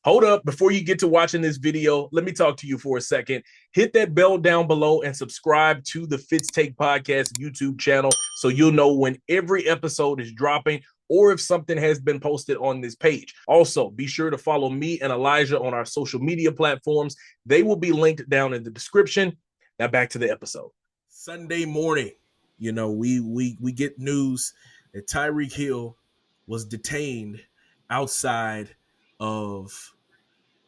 Hold up, before you get to watching this video, let me talk to you for a second. Hit that bell down below and subscribe to the Fitz Take Podcast YouTube channel so you'll know when every episode is dropping or if something has been posted on this page. Also, be sure to follow me and Elijah on our social media platforms. They will be linked down in the description. Now back to the episode. Sunday morning, we get news that Tyreek Hill was detained outside of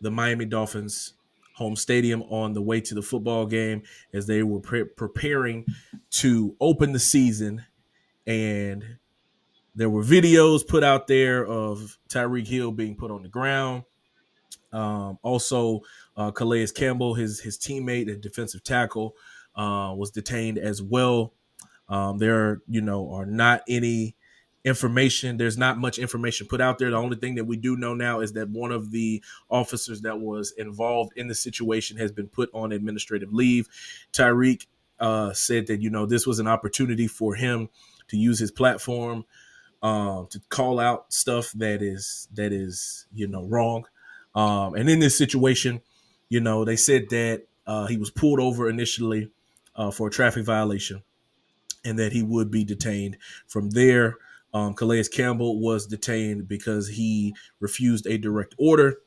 the Miami Dolphins home stadium on the way to the football game as they were preparing to open the season. And there were videos put out there of Tyreek Hill being put on the ground. Also, Calais Campbell, his teammate and defensive tackle, was detained as well. There, are not any information. There's not much information put out there. The only thing that we do know now is that one of the officers that was involved in the situation has been put on administrative leave. Tyreek said that, this was an opportunity for him to use his platform to call out stuff that is wrong. And in this situation, they said that he was pulled over initially for a traffic violation and that he would be detained. From there, Calais Campbell was detained because he refused a direct order.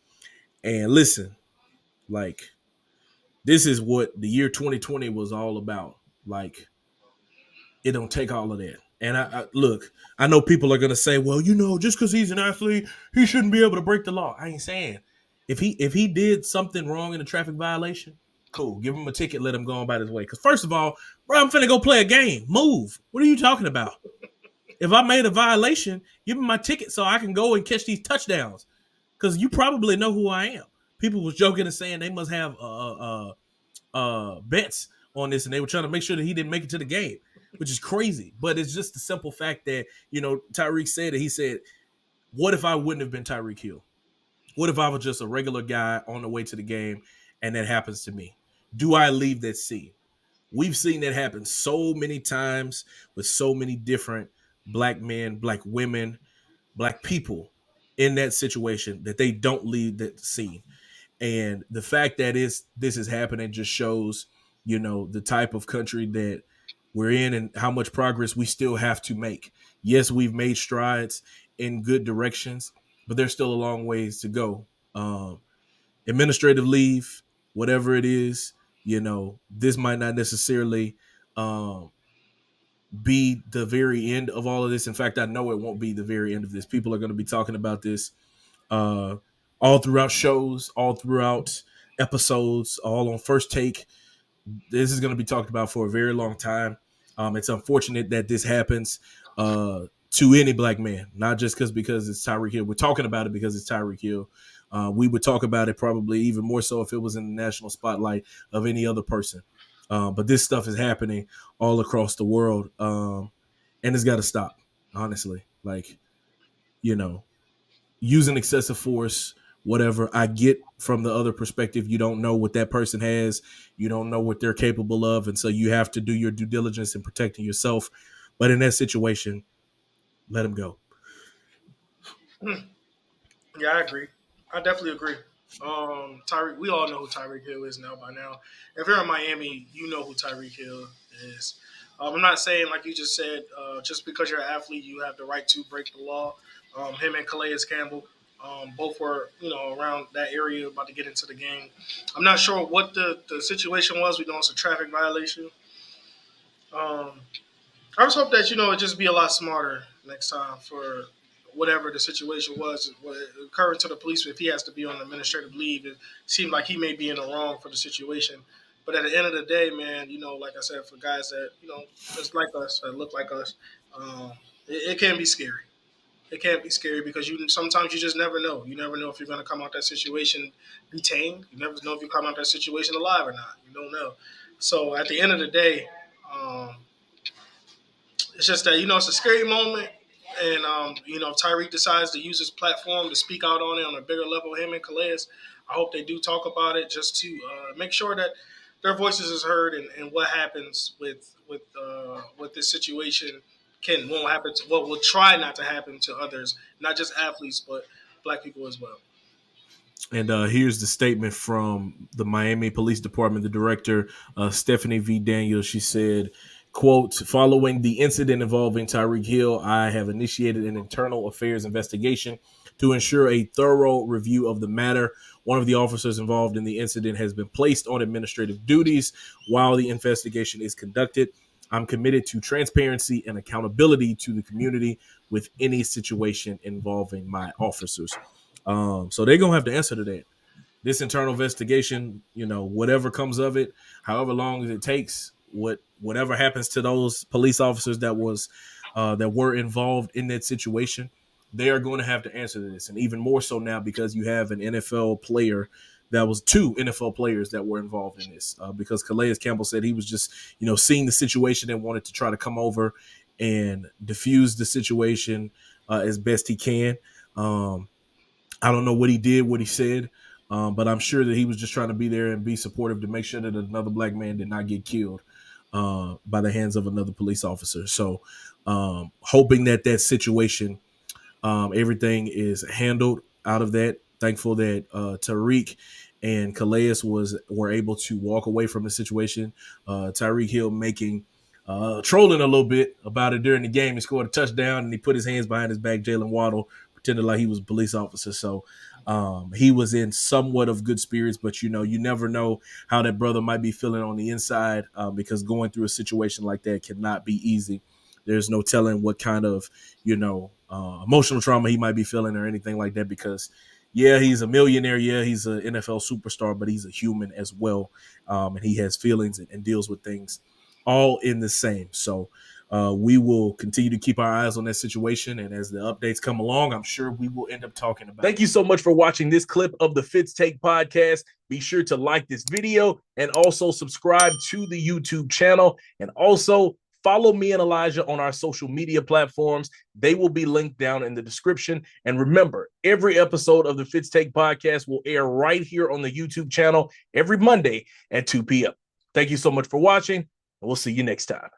And listen, this is what the year 2020 was all about. It don't take all of that. And I look, I know people are gonna say, well, just because he's an athlete, he shouldn't be able to break the law. I ain't saying if he did something wrong in a traffic violation, cool, give him a ticket, let him go on by his way. Because first of all, bro, I'm finna go play a game. Move. What are you talking about? If I made a violation, give him my ticket so I can go and catch these touchdowns. Because you probably know who I am. People was joking and saying they must have bets on this, and they were trying to make sure that he didn't make it to the game, which is crazy. But it's just the simple fact that, Tyreek said it. He said, what if I wouldn't have been Tyreek Hill? What if I was just a regular guy on the way to the game and that happens to me? Do I leave that scene? We've seen that happen so many times with so many different black men, black women, black people in that situation that they don't leave that scene. And the fact that this is happening just shows, the type of country that we're in and how much progress we still have to make. Yes, we've made strides in good directions, but there's still a long ways to go. Administrative leave, whatever it is, this might not necessarily be the very end of all of this. In fact, I know it won't be the very end of this. People are going to be talking about this uh, all throughout shows, all throughout episodes, all on First Take. This is going to be talked about for a very long time. It's unfortunate that this happens to any black man, not just because it's Tyreek Hill. We're talking about it because it's Tyreek Hill. We would talk about it probably even more so if it was in the national spotlight of any other person. But this stuff is happening all across the world, and it's got to stop. Honestly, you know, using excessive force, whatever. I get from the other perspective, you don't know what that person has, you don't know what they're capable of, and so you have to do your due diligence in protecting yourself. But in that situation, let them go. Yeah, I agree. I definitely agree. Tyreek, we all know who Tyreek Hill is now by now. If you're in Miami, you know who Tyreek Hill is. I'm not saying, like you just said, just because you're an athlete, you have the right to break the law. Him and Calais Campbell, both were, around that area about to get into the game. I'm not sure what the situation was. We know it's a traffic violation. Um, I just hope that it just be a lot smarter next time for whatever the situation was occurring to the police. If he has to be on administrative leave, it seemed like he may be in the wrong for the situation. But at the end of the day, man, like I said, for guys that just like us, that look like us, it can be scary. It can be scary because you sometimes you just never know. You never know if you're going to come out that situation detained. You never know if you come out that situation alive or not. You don't know. So at the end of the day, um, it's just that it's a scary moment, and if Tyreek decides to use his platform to speak out on it on a bigger level, him and Calais, I hope they do talk about it just to make sure that their voices is heard, and what happens with this situation won't happen to what will try not to happen to others, not just athletes but black people as well. And here's the statement from the Miami Police Department, the director, Stephanie V. Daniels. She said, quote, following the incident involving Tyreek Hill, I have initiated an internal affairs investigation to ensure a thorough review of the matter. One of the officers involved in the incident has been placed on administrative duties while the investigation is conducted. I'm committed to transparency and accountability to the community with any situation involving my officers. So they're gonna have to answer to that. This internal investigation, whatever comes of it, however long it takes, whatever happens to those police officers that were involved in that situation, they are going to have to answer to this, and even more so now because you have an NFL player. That was two NFL players that were involved in this because Calais Campbell said he was just, seeing the situation and wanted to try to come over and diffuse the situation as best he can. I don't know what he did, what he said, but I'm sure that he was just trying to be there and be supportive to make sure that another black man did not get killed by the hands of another police officer. So hoping that situation, everything is handled out of that. Thankful that Tyreek and Calais were able to walk away from the situation. Tyreek Hill trolling a little bit about it during the game. He scored a touchdown and he put his hands behind his back. Jalen Waddle pretended like he was a police officer. So he was in somewhat of good spirits, but you never know how that brother might be feeling on the inside because going through a situation like that cannot be easy. There's no telling what kind of, emotional trauma he might be feeling or anything like that because, yeah, he's a millionaire. Yeah, he's an NFL superstar, but he's a human as well. And he has feelings and deals with things all in the same. So we will continue to keep our eyes on that situation. And as the updates come along, I'm sure we will end up talking about it. Thank you so much for watching this clip of the Fitz Take podcast. Be sure to like this video and also subscribe to the YouTube channel. And also follow me and Elijah on our social media platforms. They will be linked down in the description. And remember, every episode of the Fitz Take podcast will air right here on the YouTube channel every Monday at 2 p.m. Thank you so much for watching, and we'll see you next time.